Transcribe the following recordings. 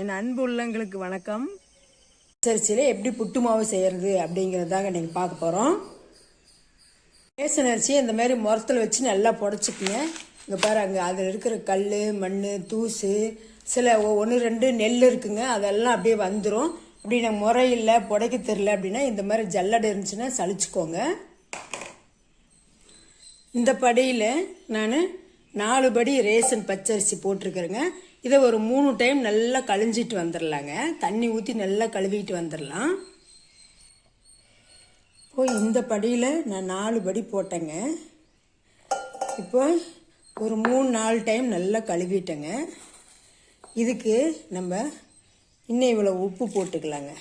என் அன்பு உள்ளங்களுக்கு வணக்கம். அரிசியில் எப்படி புட்டு மாவு செய்கிறது அப்படிங்கிறதாங்க நீங்கள் பார்க்க போகிறோம். ரேஷன் அரிசியை இந்த மாதிரி முரத்தில் வச்சு நல்லா புடச்சிக்குங்க. இங்கே பாருங்க, அதில் இருக்கிற கல், மண், தூசு, சில 1-2 நெல் இருக்குங்க, அதெல்லாம் அப்படியே வந்துடும். அப்படி நான் முறையில் புடைக்க தெரில அப்படின்னா இந்த மாதிரி ஜல்லடை இருந்துச்சுன்னா சலிச்சுக்கோங்க. இந்த படியில் நான் 4 படி ரேஷன் பச்சரிசி போட்டிருக்கிறேங்க. இதை ஒரு 3 டைம் நல்லா கழிஞ்சிட்டு வந்துடலாங்க. தண்ணி ஊற்றி நல்லா கழுவிட்டு வந்துடலாம். இப்போ இந்த படியில் நான் 4 படி போட்டேங்க. இப்போ ஒரு 3-4 டைம் நல்லா கழுவிட்டேங்க. இதுக்கு நம்ம இன்னும் இவ்வளோ உப்பு போட்டுக்கலாங்க.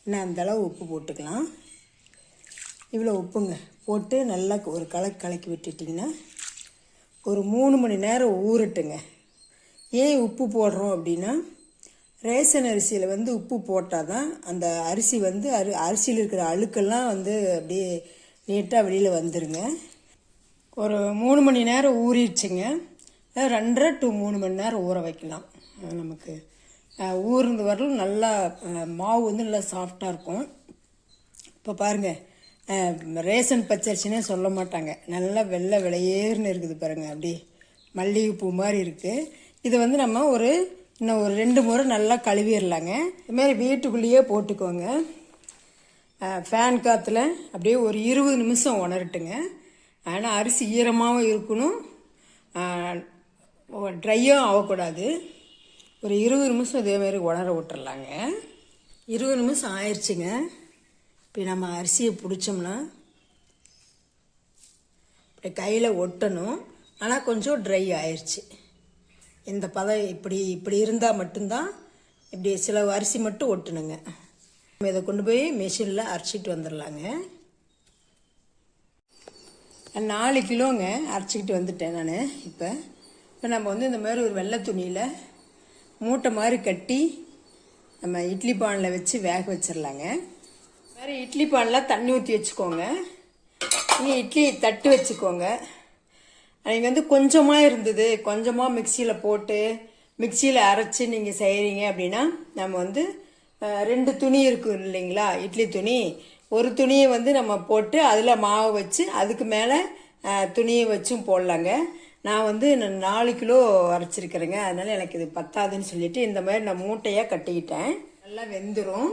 இன்னும் அந்தளவு உப்பு போட்டுக்கலாம். இவ்வளோ உப்புங்க போட்டு நல்லா ஒரு கலக்கி விட்டுட்டிங்கன்னா ஒரு 3 மணி நேரம் ஊறட்டுங்க. ஏன் உப்பு போடுறோம் அப்படின்னா, ரேஷன் அரிசியில் உப்பு போட்டால் தான் அந்த அரிசி அரிசியில் இருக்கிற அழுக்கெல்லாம் அப்படியே நீட்டாக வெளியில் வந்துடுங்க. ஒரு 3 மணி நேரம் ஊறிடுச்சுங்க. 2.5 to 3 மணி நேரம் ஊற வைக்கலாம். நமக்கு ஊர்ந்து வரலும் நல்லா மாவு நல்லா சாஃப்டாக இருக்கும். இப்போ பாருங்கள், ரேஷன் பச்சரிசினே சொல்ல மாட்டாங்க, நல்லா வெள்ளை விளையேறுன்னு இருக்குது பாருங்கள், அப்படி மல்லிகைப்பூ மாதிரி இருக்குது. இதை நம்ம இன்னும் ஒரு 2 முறை நல்லா கழுவிடலாங்க. இதுமாரி வீட்டுக்குள்ளேயே போட்டுக்கோங்க. ஃபேன் காற்றுல அப்படியே ஒரு 20 நிமிஷம் உணரட்டுங்க. ஆனால் அரிசி ஈரமாகவும் இருக்கணும், ட்ரையும் ஆகக்கூடாது. ஒரு 20 நிமிஷம் இதேமாரி உணர விட்டுறலாங்க. 20 நிமிஷம் ஆயிடுச்சுங்க. இப்போ நம்ம அரிசியை பிடிச்சோம்னா இப்படி கையில் ஒட்டணும். ஆனால் கொஞ்சம் ட்ரை ஆயிடுச்சு. இந்த பதம் இப்படி இருந்தால் மட்டும்தான், இப்படி சில அரிசி மட்டும் ஒட்டணுங்க. இதை கொண்டு போய் மிஷினில் அரைச்சிட்டு வந்துடலாங்க. 4 கிலோங்க அரைச்சிக்கிட்டு வந்துட்டேன் நான். இப்போ நம்ம இந்த மாதிரி ஒரு வெள்ளை துணியில் மூட்டை மாதிரி கட்டி நம்ம இட்லி பானில் வச்சு வேக வச்சிடலாங்க. இந்த மாதிரி இட்லி பானில் தண்ணி ஊற்றி வச்சுக்கோங்க. நீங்கள் இட்லி தட்டு வச்சுக்கோங்க. நீங்கள் கொஞ்சமாக இருந்தது, கொஞ்சமாக மிக்சியில் போட்டு மிக்சியில் அரைச்சி நீங்கள் செய்கிறீங்க அப்படின்னா, நம்ம 2 துணி இருக்கும் இல்லைங்களா, இட்லி துணி. ஒரு துணியை நம்ம போட்டு அதில் மாவு வச்சு அதுக்கு மேலே துணியை வச்சும் போடலாங்க. நான் 4 கிலோ அரைச்சிருக்கிறேங்க. அதனால் எனக்கு இது பத்தாதுன்னு சொல்லிட்டு இந்த மாதிரி நான் மூட்டையாக கட்டிக்கிட்டேன். நல்லா வெந்துடும்.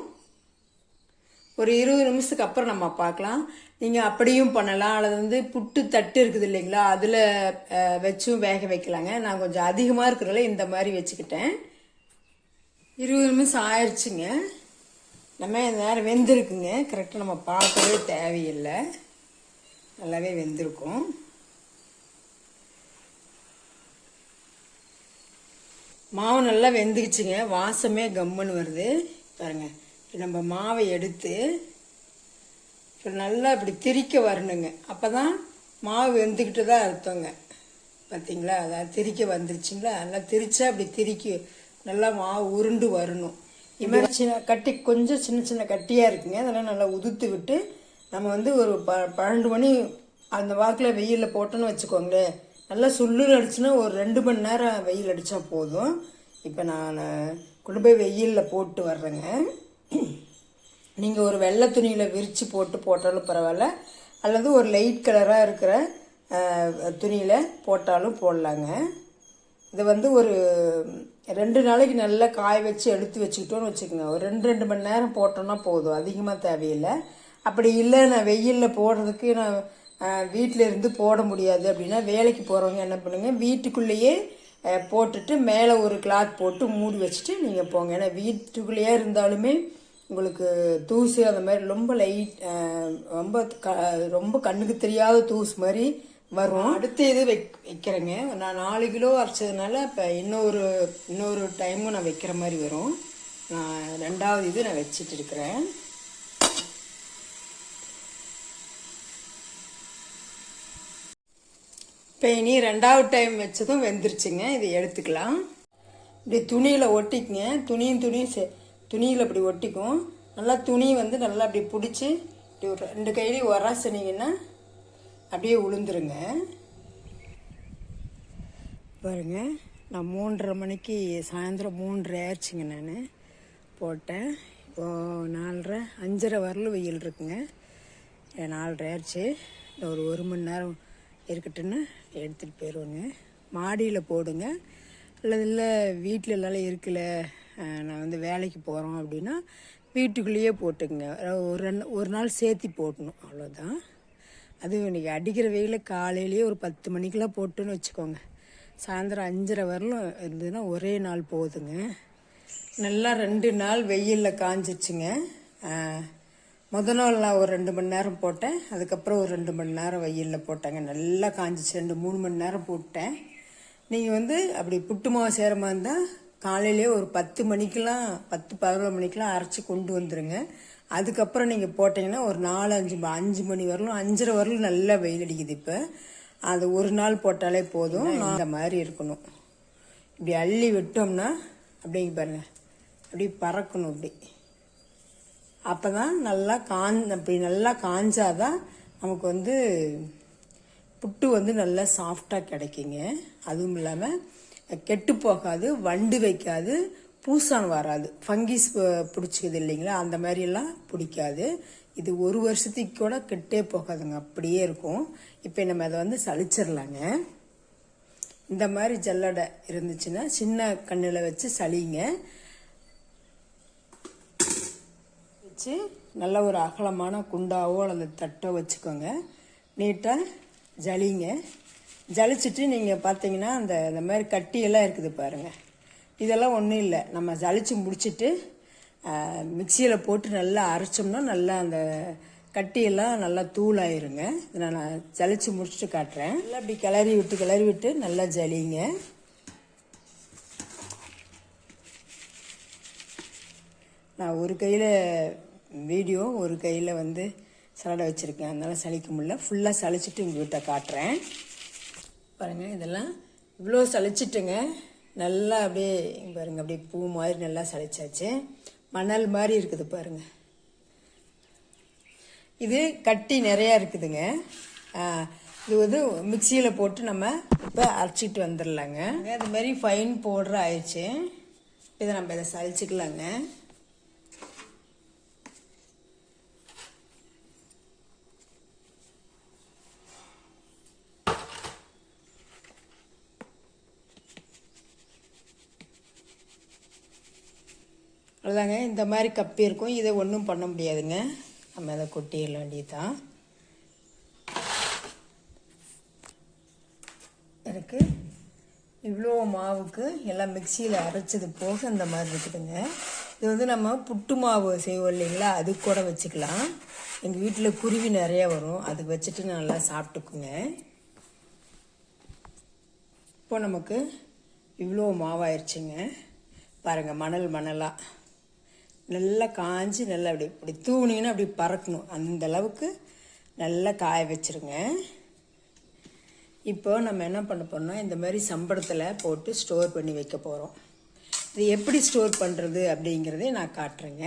ஒரு 20 நிமிஷத்துக்கு அப்புறம் நம்ம பார்க்கலாம். நீங்கள் அப்படியும் பண்ணலாம், அல்லது புட்டு தட்டு இருக்குது இல்லைங்களா, அதில் வச்சும் வேக வைக்கலாங்க. நான் கொஞ்சம் அதிகமாக இருக்கிறதால இந்த மாதிரி வச்சுக்கிட்டேன். 20 நிமிஷம் ஆயிடுச்சுங்க. நம்ம இந்த நேரம் வெந்திருக்குங்க. கரெக்டாக நம்ம பார்க்கவே தேவையில்லை, நல்லாவே வெந்திருக்கும். மாவு நல்லா வெந்துக்குச்சுங்க. வாசமே கம்முன்னு வருது பாருங்க. நம்ம மாவை எடுத்து இப்போ நல்லா இப்படி திரிக்க வரணுங்க. அப்போ தான் மாவு வெந்துக்கிட்டு தான் அர்த்தங்க. பார்த்தீங்களா, அதாவது திரிக்க வந்துருச்சுங்களா. நல்லா திரிச்சா அப்படி திரிக்க நல்லா மாவு உருண்டு வரணும். இது மாதிரி கொஞ்சம் சின்ன சின்ன கட்டியாக இருக்குங்க. அதெல்லாம் நல்லா உதுத்து விட்டு நம்ம ஒரு 12 மணி அந்த வாக்கில் வெயிலில் போட்டோன்னு வச்சுக்கோங்களேன். நல்லா சுள்ளுன்னு அடிச்சுன்னா ஒரு 2 மணி நேரம் வெயில் அடித்தா போதும். இப்போ நான் கொண்டு போய் வெயிலில் போட்டு வர்றேங்க. நீங்கள் ஒரு வெள்ளை துணியில் விரித்து போட்டாலும் பரவாயில்ல, அல்லது ஒரு லைட் கலராக இருக்கிற துணியில் போட்டாலும் போடலாங்க. இதை ஒரு 2 நாளைக்கு நல்லா காய வச்சு எடுத்து வச்சுக்கிட்டோன்னு வச்சுக்கோங்க. ஒரு 2 மணி நேரம் போட்டோன்னா போதும், அதிகமாக தேவையில்லை. அப்படி இல்லை, நான் வெயிலில் போடுறதுக்கு நான் வீட்டில் இருந்து போட முடியாது அப்படின்னா, வேலைக்கு போகிறவங்க என்ன பண்ணுங்க, வீட்டுக்குள்ளேயே போட்டுட்டு மேலே ஒரு கிளாத் போட்டு மூடி வச்சுட்டு நீங்கள் போங்க. ஏன்னா வீட்டுக்குள்ளேயே இருந்தாலுமே உங்களுக்கு தூசு அந்த மாதிரி ரொம்ப ரொம்ப கண்ணுக்கு தெரியாத தூசு மாதிரி வரும். அடுத்து இது வைக்கிறேங்க. நான் 4 கிலோ அரைச்சதுனால இப்போ இன்னொரு டைமும் நான் வைக்கிற மாதிரி வரும். நான் 2வது இது நான் வச்சிட்டு இருக்கிறேன். இப்போ இனி 2வது டைம் வச்சதும் வெந்துருச்சுங்க. இதை எடுத்துக்கலாம். இப்படி துணியில் ஒட்டிக்குங்க. துணியில் இப்படி ஒட்டிக்கும். நல்லா துணி நல்லா அப்படி பிடிச்சி இப்படி ஒரு 2 கையிலையும் உரசினீங்கன்னா அப்படியே உளுந்துருங்க. பாருங்க, நான் 3:30 மணிக்கு சாயந்தரம் 3:30 ஆயிடுச்சுங்க நான் போட்டேன். இப்போது 4:30 5:30 வரலும் வெயில் இருக்குங்க. 4:30 ஆயிடுச்சு. ஒரு மணி நேரம் இருக்கட்டுன்னு எடுத்துகிட்டு போயிடுவோங்க. மாடியில் போடுங்க, இல்லை வீட்டில் எல்லாம் இருக்கல, நான் வந்து வேலைக்கு போகிறோம் அப்படின்னா வீட்டுக்குள்ளேயே போட்டுக்குங்க. ஒரு நாள் சேர்த்தி போட்டணும், அவ்வளோதான். அதுவும் இன்றைக்கி அடிக்கிற வெயிலில் காலையிலேயே ஒரு 10 மணிக்கெலாம் போட்டுன்னு வச்சுக்கோங்க. சாயந்தரம் 5:30 வரலும் இருந்ததுன்னா ஒரே நாள் போகுதுங்க. நல்லா 2 நாள் வெயிலில் காஞ்சிச்சுங்க. நாள் நான் ஒரு 2 மணி நேரம் போட்டேன். அதுக்கப்புறம் ஒரு 2 மணி நேரம் வெயிலில் போட்டேங்க. நல்லா காஞ்சிச்சு. 2-3 மணி நேரம் போட்டேன். நீங்கள் வந்து அப்படி புட்டு மாவு சேர மாதிரி இருந்தால் காலையிலே ஒரு 10 மணிக்கெலாம் 10-11 மணிக்கெலாம் அரைச்சி கொண்டு வந்துடுங்க. அதுக்கப்புறம் நீங்கள் போட்டிங்கன்னா ஒரு 4-5 மணி வரலும் 5:30 வரலும் நல்லா வெயில் அடிக்குது. இப்போ அது ஒரு நாள் போட்டாலே போதும். இந்த மாதிரி இருக்கணும். இப்படி அள்ளி விட்டோம்னா அப்படிங்க பாருங்கள், அப்படி பறக்கணும். அப்படி அப்போ தான் நல்லா அப்படி நல்லா காஞ்சாதான் நமக்கு வந்து புட்டு வந்து நல்லா சாஃப்டாக கிடைக்குங்க. அதுவும் இல்லாமல் கெட்டு போகாது, வண்டு வைக்காது, பூசான் வராது, ஃபங்கிஸ் பிடிச்சிக்குது இல்லைங்களா, அந்த மாதிரியெல்லாம் பிடிக்காது. இது 1 வருஷத்துக்கு கூட கெட்டே போகாதுங்க, அப்படியே இருக்கும். இப்போ நம்ம அதை வந்து சளிச்சிடலாங்க. இந்த மாதிரி ஜல்லடை இருந்துச்சுன்னா சின்ன கண்ணில் வச்சு சளிங்க. வச்சு நல்ல ஒரு அகலமான குண்டாவோ அல்லது தட்டோ வச்சுக்கோங்க. நீட்டாக ஜலிங்க. ஜலிச்சுட்டு நீங்கள் பார்த்தீங்கன்னா அந்த மாதிரி கட்டியெல்லாம் இருக்குது பாருங்கள். இதெல்லாம் ஒன்றும் இல்லை, நம்ம ஜலிச்சு முடிச்சுட்டு மிக்சியில் போட்டு நல்லா அரைச்சோம்னா நல்லா அந்த கட்டியெல்லாம் நல்லா தூளாயிருங்க. இதை நான் ஜலிச்சு முடிச்சுட்டு காட்டுறேன். நல்லா அப்படி கிளறி விட்டு நல்லா ஜலிங்க. நான் ஒரு கையில் வீடியோ, ஒரு கையில் வந்து சலடை வச்சுருக்கேன், அதனால் சலிக்க முடியல. ஃபுல்லாக சலிச்சுட்டு உங்கள்கிட்ட காட்டுறேன் பாருங்கள். இதெல்லாம் இவ்வளோ சலிச்சிட்டுங்க. நல்லா அப்படியே பாருங்கள், அப்படியே பூ மாதிரி நல்லா சலிச்சாச்சு. மணல் மாதிரி இருக்குது பாருங்கள். இது கட்டி நிறையா இருக்குதுங்க. இது வந்து மிக்சியில் போட்டு நம்ம இப்போ அரைச்சிட்டு வந்துடலாங்க. அது மாதிரி ஃபைன் பவுடர் ஆயிடுச்சு. இதை நம்ம இதை சலிச்சுக்கலாங்க. அவ்வளோதாங்க. இந்த மாதிரி கப்பி இருக்கும். இதை ஒன்றும் பண்ண முடியாதுங்க, நம்ம அதை கொட்டிட வேண்டியதுதான். எனக்கு இவ்வளோ மாவுக்கு எல்லாம் மிக்சியில் அரைச்சது போக இந்த மாதிரி இருக்குதுங்க. இது வந்து நம்ம புட்டு மாவு செய்வோம் இல்லைங்களா, அது கூட வச்சுக்கலாம். எங்கள் வீட்டில் குருவி நிறையா வரும், அதுக்கு வச்சுட்டு நல்லா சாப்பிட்டுக்குங்க. இப்போ நமக்கு இவ்வளோ மாவாயிருச்சுங்க பாருங்கள். மணலாக நல்லா காஞ்சி நல்லா இப்படி தூணிங்கன்னா அப்படி பறக்கணும், அந்த அளவுக்கு நல்லா காய வச்சுருங்க. இப்போ நம்ம என்ன பண்ண போறோம்னா, இந்த மாதிரி சம்பளத்தில் போட்டு ஸ்டோர் பண்ணி வைக்க போகிறோம். இது எப்படி ஸ்டோர் பண்ணுறது அப்படிங்கிறதே நான் காட்டுறேங்க.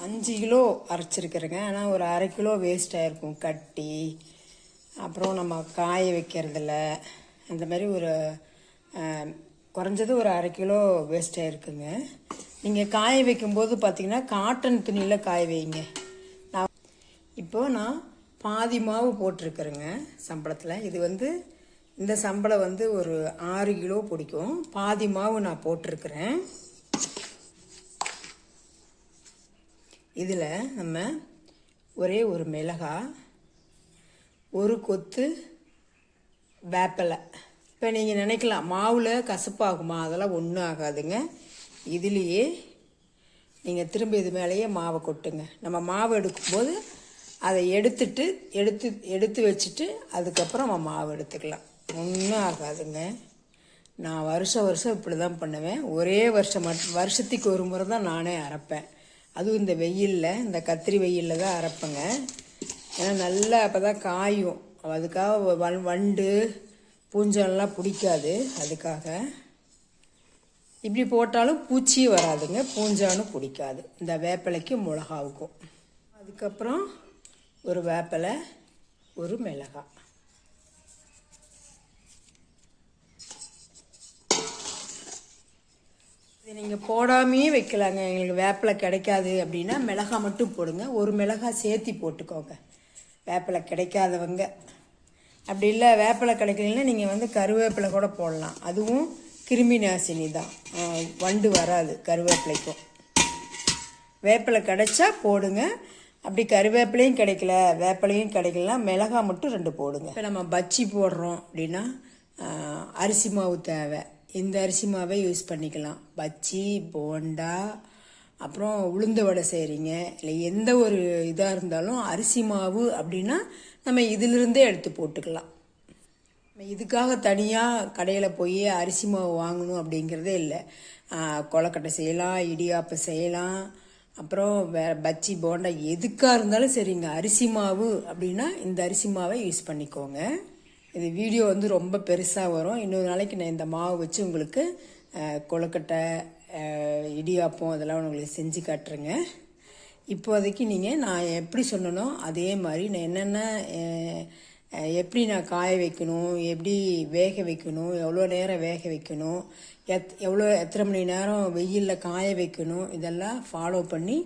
அஞ்சு கிலோ அரைச்சிருக்கிறேங்க. ஆனால் ஒரு 1/2 கிலோ வேஸ்ட் ஆகிருக்கும் கட்டி. அப்புறம் நம்ம காய வைக்கிறதுல அந்த மாதிரி ஒரு குறைஞ்சது ஒரு 1/2 கிலோ வேஸ்ட் ஆகிருக்குங்க. நீங்கள் காய வைக்கும்போது பார்த்தீங்கன்னா காட்டன் துணியில் காய வைங்க. நான் பாதி மாவு போட்டிருக்கிறேங்க சம்பளத்தில். இது வந்து இந்த சம்பளம் வந்து ஒரு 6 கிலோ பிடிக்கும். பாதி மாவு நான் போட்டிருக்கிறேன். இதில் நம்ம ஒரே ஒரு மிளகாய், ஒரு கொத்து வேப்பலை. இப்போ நீங்கள் நினைக்கலாம் மாவில் கசப்பாகுமா, அதெல்லாம் ஒன்றும் ஆகாதுங்க. இதுலேயே நீங்கள் திரும்ப இது மேலேயே மாவை கொட்டுங்க. நம்ம மாவு எடுக்கும்போது அதை எடுத்து வச்சுட்டு அதுக்கப்புறம் நம்ம மாவு எடுத்துக்கலாம், ஒன்றும் ஆகாதுங்க. நான் வருஷம் இப்படி தான் பண்ணுவேன். ஒரே வருஷத்துக்கு ஒரு முறை தான் நானே அரைப்பேன். அதுவும் இந்த வெயிலில், இந்த கத்திரி வெயிலில் தான் அரைப்பேங்க. ஏன்னா நல்லா அப்போ தான் காயும். அதுக்காக வண்டு பூஞ்செல்லாம் பிடிக்காது. அதுக்காக இப்படி போட்டாலும் பூச்சியும் வராதுங்க, பூஞ்சானும் பிடிக்காது இந்த வேப்பிலைக்கும் மிளகாவுக்கும். அதுக்கப்புறம் ஒரு வேப்பிலை ஒரு மிளகாய். இது நீங்கள் போடாமையே வைக்கலாங்க. எங்களுக்கு வேப்பிலை கிடைக்காது அப்படின்னா மிளகாய் மட்டும் போடுங்க. ஒரு மிளகாய் சேர்த்தி போட்டுக்கோங்க வேப்பிலை கிடைக்காதவங்க. அப்படி இல்லை வேப்பிலை கிடைக்கலன்னா நீங்கள் கருவேப்பிலை கூட போடலாம். அதுவும் கிருமி நாசினி தான், வண்டு வராது கருவேப்பிலைக்கும். வேப்பிலை கிடைச்சா போடுங்க. அப்படி கருவேப்பிலையும் கிடைக்கல வேப்பிலையும் கிடைக்கலனா மிளகாய் மட்டும் 2 போடுங்க. இப்போ நம்ம பச்சி போடுறோம் அப்படின்னா அரிசி மாவு தேவை. இந்த அரிசி மாவை யூஸ் பண்ணிக்கலாம். பச்சி, போண்டா, அப்புறம் உளுந்து வடை செய்கிறீங்க, இல்லை எந்த ஒரு இதாக இருந்தாலும் அரிசி மாவு அப்படின்னா நம்ம இதிலிருந்தே எடுத்து போட்டுக்கலாம். இதுக்காக தனியாக கடையில் போய் அரிசி மாவு வாங்கணும் அப்படிங்கிறதே இல்லை. கொலக்கட்டை செய்யலாம், இடியாப்பம் செய்யலாம், அப்புறம் பச்சி, போண்டா எதுக்காக இருந்தாலும் சரிங்க. அரிசி மாவு அப்படின்னா இந்த அரிசி மாவை யூஸ் பண்ணிக்கோங்க. இது வீடியோ ரொம்ப பெருசாக வரும். இன்னொரு நாளைக்கு நான் இந்த மாவு வச்சு உங்களுக்கு கொலக்கட்டை, இடியாப்பம் அதெல்லாம் உங்களுக்கு செஞ்சு காட்டுறேங்க. இப்போதைக்கு நான் எப்படி சொன்னனோ அதே மாதிரி நான் என்னென்ன எப்படி நான் காய வைக்கணும், எப்படி வேக வைக்கணும், எவ்வளோ நேரம் வேக வைக்கணும், எத்தனை மணி நேரம் வெயிலில் காய வைக்கணும், இதெல்லாம் ஃபாலோ பண்ணி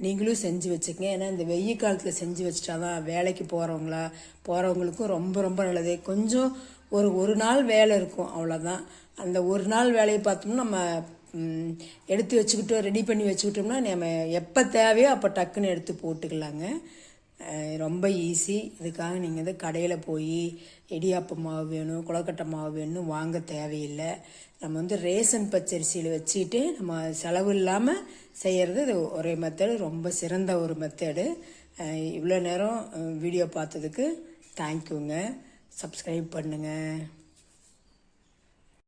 நீங்களும் செஞ்சு வச்சுக்கங்க. ஏன்னா இந்த வெயில் காலத்தில் செஞ்சு வச்சிட்டாதான் வேலைக்கு போகிறவங்களுக்கும் ரொம்ப ரொம்ப நல்லது. கொஞ்சம் ஒரு நாள் வேலை இருக்கும், அவ்வளோதான். அந்த ஒரு நாள் வேலையை பார்த்தோம்னா நம்ம எடுத்து வச்சுக்கிட்டோம், ரெடி பண்ணி வச்சுக்கிட்டோம்னா நம்ம எப்போ தேவையோ அப்போ டக்குன்னு எடுத்து போட்டுக்கலாங்க. ரொம்ப ஈஸி. இதுக்காக நீங்கள் கடையில் போய் இடியாப்ப மாவு வேணும், கொலக்கட்டை மாவு வேணும் வாங்க தேவையில்லை. நம்ம ரேஷன் பச்சரிசியில் வச்சுக்கிட்டு நம்ம செலவு இல்லாமல் செய்கிறது இது ஒரே மெத்தடு, ரொம்ப சிறந்த ஒரு மெத்தடு. இவ்வளோ நேரம் வீடியோ பார்த்ததுக்கு தேங்க்யூங்க. சப்ஸ்கிரைப் பண்ணுங்கள்.